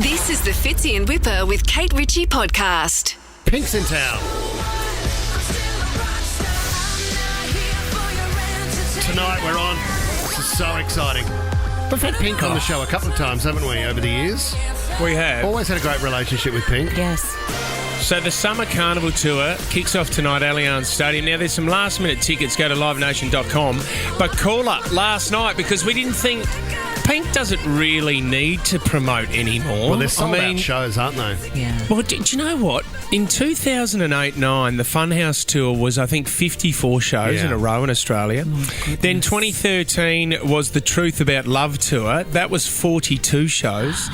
This is the Fitzy and Whipper with Kate Ritchie podcast. Pink's in town. Tonight we're on. This is so exciting. We've had Pink on the show a couple of times, haven't we, over the years? We have. Always had a great relationship with Pink. Yes. So the Summer Carnival Tour kicks off tonight at Allianz Stadium. Now, there's some last-minute tickets. Go to livenation.com. But caller, last night, because we didn't think... Pink doesn't really need to promote anymore. Well, they're sold-out shows, aren't they? Yeah. Well, do you know what? In 2008-9, the Funhouse Tour was, I think, 54 shows in a row in Australia. Then 2013 was the Truth About Love Tour. That was 42 shows.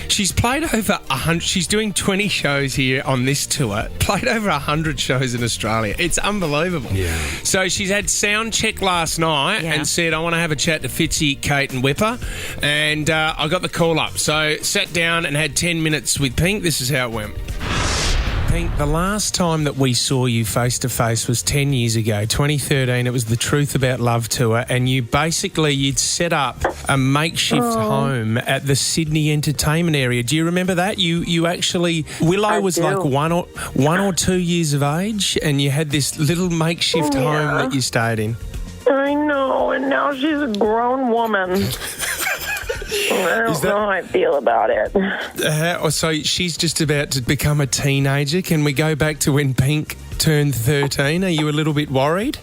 She's played over 100... She's doing 20 shows here on this tour. Played over 100 shows in Australia. It's unbelievable. Yeah. So she's had sound check last night and said, I want to have a chat to Fitzy, Kate and Whipper. And I got the call up. So sat down and had 10 minutes with Pink. This is how it went. Pink, the last time that we saw you face-to-face was 10 years ago, 2013. It was the Truth About Love Tour, and you'd set up a makeshift home at the Sydney entertainment area. Do you remember that? You actually... Willow was like one or 2 years of age, and you had this little makeshift home that you stayed in. I know, and now she's a grown woman. I don't know how I feel about it. So she's just about to become a teenager. Can we go back to when Pink turned 13? Are you a little bit worried?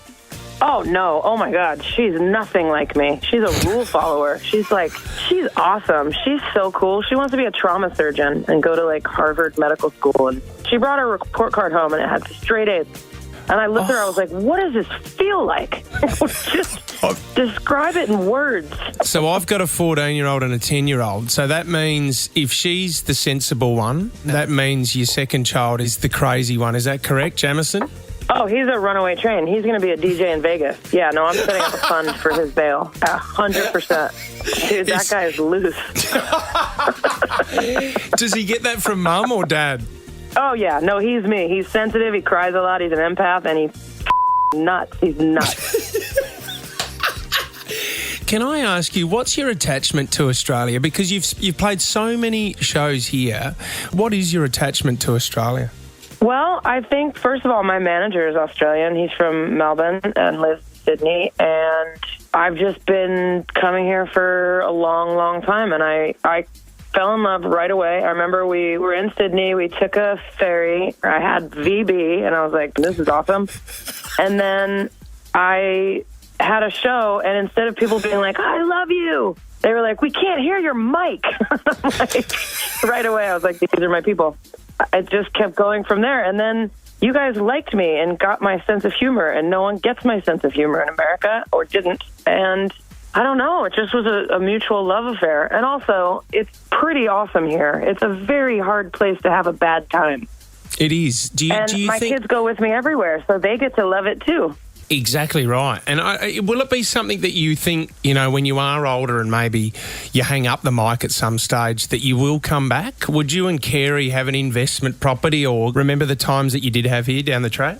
Oh, no. Oh, my God. She's nothing like me. She's a rule follower. She's awesome. She's so cool. She wants to be a trauma surgeon and go to, Harvard Medical School. And she brought her report card home, and it had straight A's. And I looked at her, I was like, what does this feel like? Just describe it in words. So I've got a 14-year-old and a 10-year-old. So that means if she's the sensible one, that means your second child is the crazy one. Is that correct, Jamison? Oh, he's a runaway train. He's going to be a DJ in Vegas. Yeah, no, I'm setting up a fund for his bail. 100%. Dude, that guy is loose. Does he get that from mum or dad? Oh, yeah. No, he's me. He's sensitive. He cries a lot. He's an empath, and he's nuts. He's nuts. Can I ask you, what's your attachment to Australia? Because you've played so many shows here. What is your attachment to Australia? Well, I think, first of all, my manager is Australian. He's from Melbourne and lives in Sydney, and I've just been coming here for a long, long time, and I fell in love right away. I remember we were in Sydney. We took a ferry. I had VB, and I was like, this is awesome. And then I had a show, and instead of people being like, I love you, they were like, we can't hear your mic. Right away, I was like, these are my people. It just kept going from there. And then you guys liked me and got my sense of humor, and no one gets my sense of humor in America, or didn't. And I don't know. It just was a mutual love affair. And also, it's pretty awesome here. It's a very hard place to have a bad time. It is. Do you my think... kids go with me everywhere, so they get to love it too. Exactly right. And will it be something that you think, when you are older and maybe you hang up the mic at some stage, that you will come back? Would you and Carey have an investment property, or remember the times that you did have here down the track?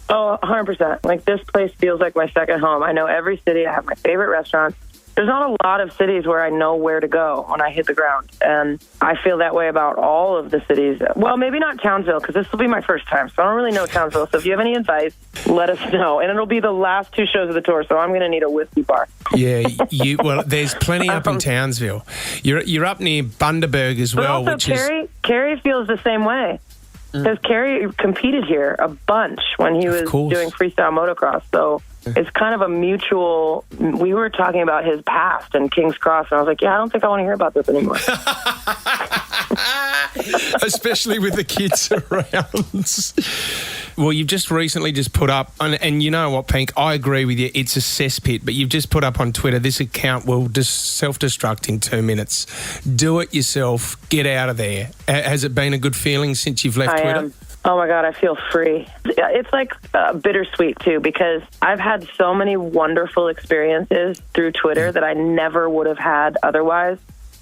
Oh, 100%. This place feels like my second home. I know every city. I have my favorite restaurants. There's not a lot of cities where I know where to go when I hit the ground. And I feel that way about all of the cities. Well, maybe not Townsville, because this will be my first time. So I don't really know Townsville. So if you have any advice, let us know. And it'll be the last 2 shows of the tour, so I'm going to need a whiskey bar. Yeah, well, there's plenty up in Townsville. You're up near Bundaberg as well. But also, Carey feels the same way. Because Carey competed here a bunch when he was doing freestyle motocross. So it's kind of a mutual... We were talking about his past and King's Cross, and I was like, I don't think I want to hear about this anymore. Especially with the kids around. Well, you've just recently put up, and you know what, Pink, I agree with you, it's a cesspit, but you've just put up on Twitter, this account will just self-destruct in 2 minutes. Do it yourself. Get out of there. Has it been a good feeling since you've left Twitter? Oh, my God, I feel free. It's bittersweet, too, because I've had so many wonderful experiences through Twitter that I never would have had otherwise.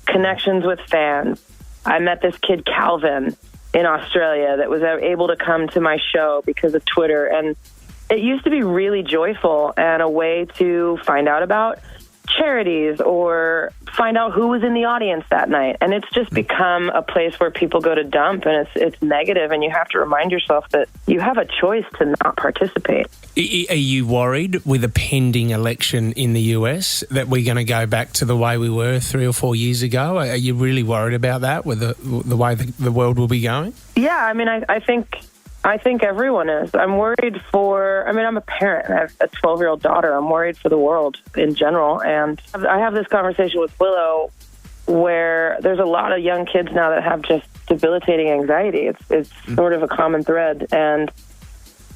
Connections with fans. I met this kid, Calvin, in Australia that was able to come to my show because of Twitter. And it used to be really joyful and a way to find out about charities or find out who was in the audience that night. And it's just become a place where people go to dump, and it's negative, and you have to remind yourself that you have a choice to not participate. Are you worried with a pending election in the US that we're going to go back to the way we were 3 or 4 years ago? Are you really worried about that, with the way the world will be going? Yeah, I mean, I think everyone is. I'm worried I'm a parent. I have a 12-year-old daughter. I'm worried for the world in general. And I have this conversation with Willow where there's a lot of young kids now that have just debilitating anxiety. It's sort of a common thread. And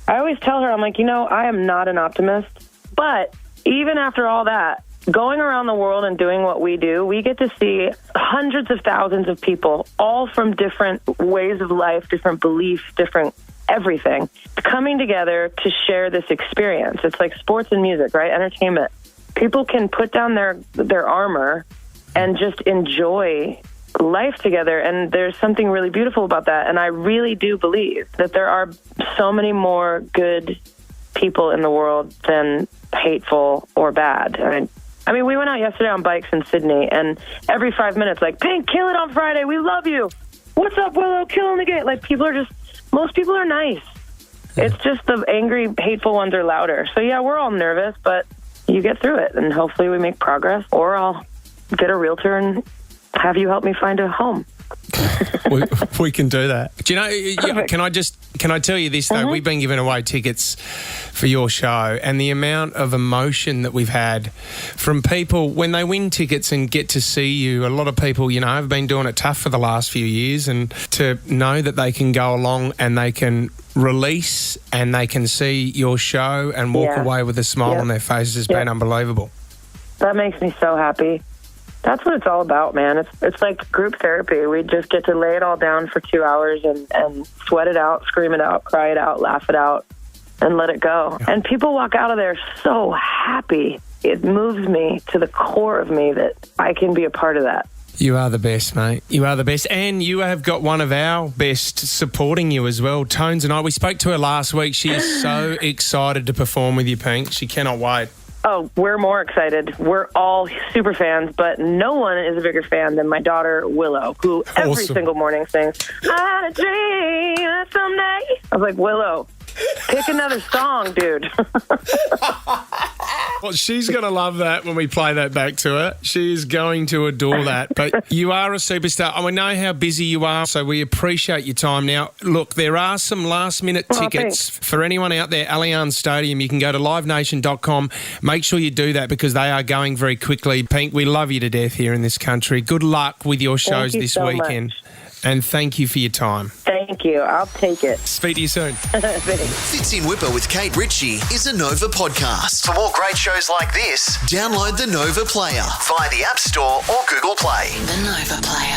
I always tell her, I'm like, I am not an optimist. But even after all that, going around the world and doing what we do, we get to see hundreds of thousands of people, all from different ways of life, different beliefs, different everything, coming together to share this experience. It's like sports and music, right? Entertainment. People can put down their armor and just enjoy life together, and there's something really beautiful about that. And I really do believe that there are so many more good people in the world than hateful or bad. I mean, we went out yesterday on bikes in Sydney, and every 5 minutes, like, Pink, kill it on Friday. We love you. What's up, Willow? Killing the game. Like, most people are nice. It's just the angry, hateful ones are louder. So, yeah, we're all nervous, but you get through it, and hopefully we make progress, or I'll get a realtor and have you help me find a home. we can do that. Do you know, can I tell you this, though? Mm-hmm. We've been giving away tickets for your show, and the amount of emotion that we've had from people when they win tickets and get to see you. A lot of people, have been doing it tough for the last few years, and to know that they can go along and they can release and they can see your show and walk away with a smile on their faces has been unbelievable. That makes me so happy. That's what it's all about, man. It's like group therapy. We just get to lay it all down for 2 hours and sweat it out, scream it out, cry it out, laugh it out, and let it go. Yeah. And people walk out of there so happy. It moves me to the core of me that I can be a part of that. You are the best, mate. You are the best. And you have got one of our best supporting you as well, Tones and I. We spoke to her last week. She is so excited to perform with you, Pink. She cannot wait. Oh, we're more excited. We're all super fans, but no one is a bigger fan than my daughter, Willow, who every single morning sings, I had a dream that someday. I was like, Willow, pick another song, dude. Well, she's going to love that when we play that back to her. She is going to adore that. But you are a superstar. And we know how busy you are, so we appreciate your time. Now, look, there are some last-minute tickets for anyone out there, Allianz Stadium. You can go to livenation.com. Make sure you do that because they are going very quickly. Pink, we love you to death here in this country. Good luck with your shows this weekend. Much. And thank you for your time. Thank you. I'll take it. Speak to you soon. Fitzy and Whipper with Kate Ritchie is a Nova podcast. For more great shows like this, download the Nova player via the App Store or Google Play. The Nova player.